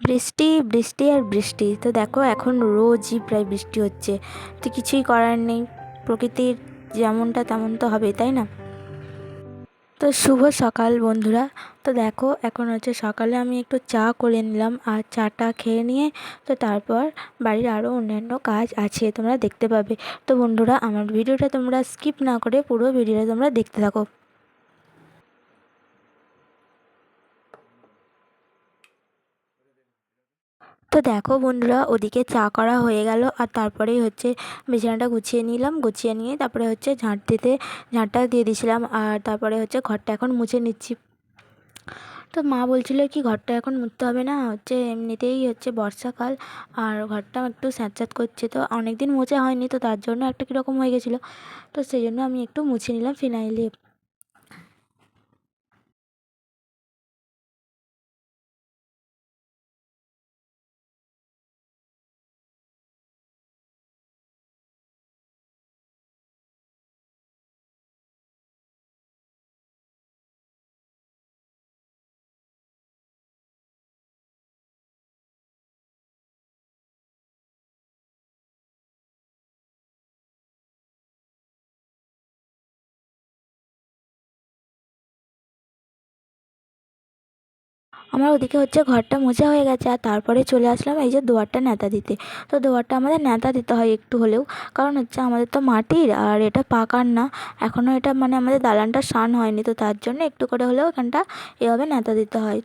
বৃষ্টি বৃষ্টি আর বৃষ্টি। তো দেখো এখন রোজই প্রায় বৃষ্টি হচ্ছে, তো কিছুই করার নেই, প্রকৃতির যেমনটা তেমন তো হবে, তাই না? তো শুভ সকাল বন্ধুরা। তো দেখো এখন হচ্ছে সকালে আমি একটু চা করে নিলাম, আর চাটা খেয়ে নিয়ে তো তারপর বাড়ির আরও অন্যান্য কাজ আছে, তোমরা দেখতে পাবে। তো বন্ধুরা, আমার ভিডিওটা তোমরা স্কিপ না করে পুরো ভিডিওটা তোমরা দেখতে থাকো। তো দেখো বন্ধুরা, ওদিকে চা করা হয়ে গেল, আর তারপরেই হচ্ছে বিছানাটা গুছিয়ে নিলাম, গুছিয়ে নিয়ে তারপরে হচ্ছে ঝাঁটটা দিয়ে দিয়েছিলাম, আর তারপরে হচ্ছে ঘরটা এখন মুছে নিচ্ছি। তো মা বলছিল কি ঘরটা এখন মুছতে হবে না, হচ্ছে এমনিতেই হচ্ছে বর্ষাকাল, আর ঘরটা একটু স্যাঁতস্যাঁত করছে, তো অনেক দিন মোছা হয়নি, তো তার জন্য একটা কীরকম হয়ে গেছিলো, তো সেই জন্য আমি একটু মুছে নিলাম ফিনাইল দিয়ে। আমার ওদিকে হচ্ছে ঘরটা মোছা হয়ে গেছে, আর তারপরে চলে আসলাম এই যে দুয়ারটা ন্যাতা দিতে। তো দুয়ারটা আমাদের ন্যাতা দিতে হয় একটু হলেও, কারণ হচ্ছে আমাদের তো মাটির, আর এটা পাকার না, এখনও এটা মানে আমাদের দালানটা শান হয়নি, তো তার জন্য একটু করে হলেও এখানটা এভাবে ন্যাতা দিতে হয়।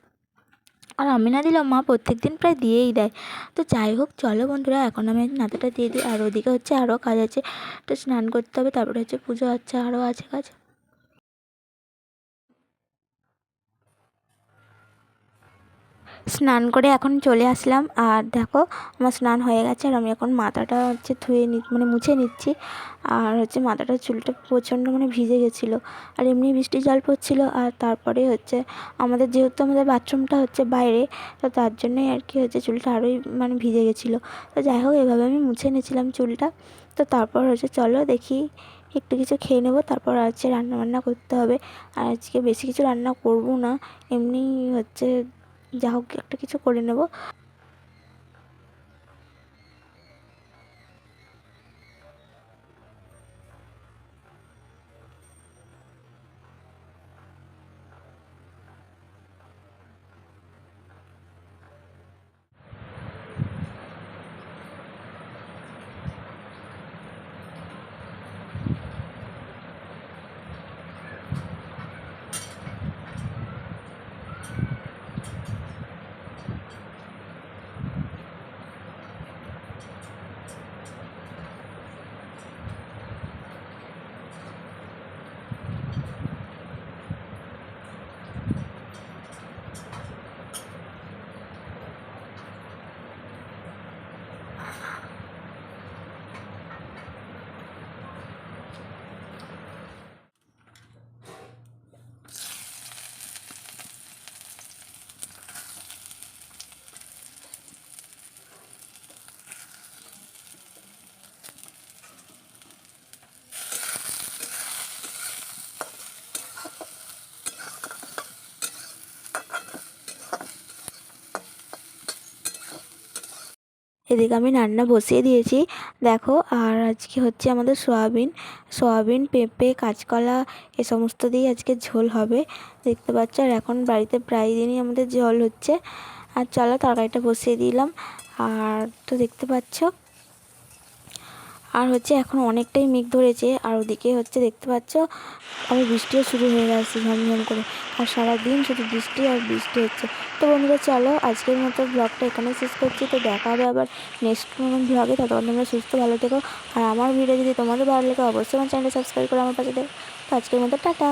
আর আমি না দিলেও মা প্রত্যেক দিন প্রায় দিয়েই দেয়। তো যাই হোক, চলো বন্ধুরা, এখন আমি ন্যাতাটা দিয়ে দিই, আর ওদিকে হচ্ছে আরও কাজ আছে, তো স্নান করতে হবে, তারপরে হচ্ছে পুজো আছে, আরও আছে কাজ। স্নান করে এখন চলে আসলাম, আর দেখো আমার স্নান হয়ে গেছে, আর আমি এখন মাথাটা হচ্ছে ধুয়ে মানে মুছে নিচ্ছি। আর হচ্ছে মাথাটা চুলটা প্রচণ্ড মানে ভিজে গেছিলো, আর এমনি বৃষ্টি জল পড়ছিলো, আর তারপরে হচ্ছে যেহেতু আমাদের বাথরুমটা হচ্ছে বাইরে, তো তার জন্যই আর কি হচ্ছে চুলটা আরোই মানে ভিজে গেছিলো। তো যাই হোক, এভাবে আমি মুছে নিয়েছিলাম চুলটা। তো তারপর হচ্ছে চলো দেখি একটু কিছু খেয়ে নেবো, তারপর হচ্ছে রান্নাবান্না করতে হবে। আর আজকে বেশি কিছু রান্না করবো না, এমনি হচ্ছে যা হোক একটা কিছু করে নেব। এদিকে আমি রান্না বসিয়ে দিয়েছি, দেখো। আর আজকে হচ্ছে আমাদের সয়াবিন পেঁপে কাঁচকলা এ সমস্ত দিয়ে আজকে ঝোল হবে, দেখতে পাচ্ছ। আর এখন বাড়িতে প্রায় দিনই আমাদের ঝোল হচ্ছে। আর চলো তরকারিটা বসিয়ে দিলাম, আর তো দেখতে পাচ্ছ। আর হচ্ছে এখন অনেকটাই মেঘ ধরেছে, আর ওদিকে হচ্ছে দেখতে পাচ্ছ আমি বৃষ্টিও শুরু হয়ে গেছে ঝমঝম করে, আর সারাদিন শুধু বৃষ্টি আর বৃষ্টি হচ্ছে। তো বন্ধুরা, চলো আজকের মতো ব্লগটা এখানেই শেষ করছি। তো দেখা হবে আবার নেক্সট কোনো ব্লগে, ততক্ষণ তোমরা সুস্থ ভালো থেকো। আর আমার ভিডিও যদি তোমাদের ভালো লাগে, অবশ্যই আমার চ্যানেলটা সাবস্ক্রাইব করে আমার পাশে দেখো। তো আজকের মতো টাটা।